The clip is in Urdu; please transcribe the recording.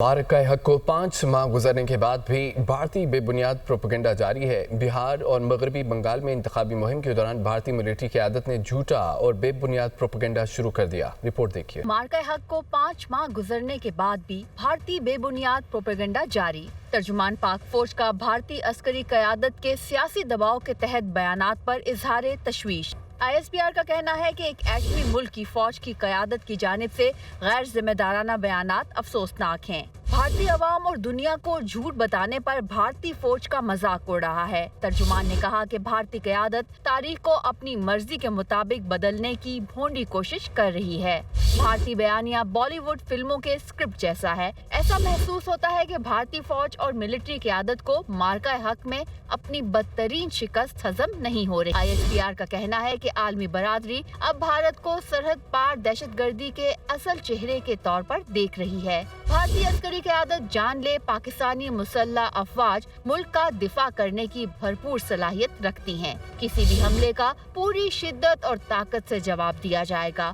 معرکہ حق کو 5 ماہ گزرنے کے بعد بھی بھارتی بے بنیاد پروپیگنڈا جاری ہے۔ بہار اور مغربی بنگال میں انتخابی مہم کے دوران بھارتی ملٹری قیادت نے جھوٹا اور بے بنیاد پروپیگنڈا شروع کر دیا۔ رپورٹ دیکھیے۔ معرکہ حق کو 5 ماہ گزرنے کے بعد بھی بھارتی بے بنیاد پروپیگنڈا جاری۔ ترجمان پاک فوج کا بھارتی عسکری قیادت کے سیاسی دباؤ کے تحت بیانات پر اظہار تشویش۔ ISPR کا کہنا ہے کہ ایک ایٹمی ملک کی فوج کی قیادت کی جانب سے غیر ذمہ دارانہ بیانات افسوسناک ہیں۔ بھارتی عوام اور دنیا کو جھوٹ بتانے پر بھارتی فوج کا مذاق اڑ رہا ہے۔ ترجمان نے کہا کہ بھارتی قیادت تاریخ کو اپنی مرضی کے مطابق بدلنے کی بھونڈی کوشش کر رہی ہے۔ بھارتی بیانیہ بالی ووڈ فلموں کے اسکرپٹ جیسا ہے۔ ایسا محسوس ہوتا ہے کہ بھارتی فوج اور ملٹری قیادت کو معرکہ حق میں اپنی بدترین شکست ہضم نہیں ہو رہی۔ ISPR کا کہنا ہے کہ عالمی برادری اب بھارت کو سرحد پار دہشت گردی کے اصل چہرے کے طور پر دیکھ رہی ہے۔ بھارتی عسکری قیادت جان لے پاکستانی مسلح افواج ملک کا دفاع کرنے کی بھرپور صلاحیت رکھتی ہیں۔ کسی بھی حملے کا پوری شدت اور طاقت سے جواب دیا جائے گا۔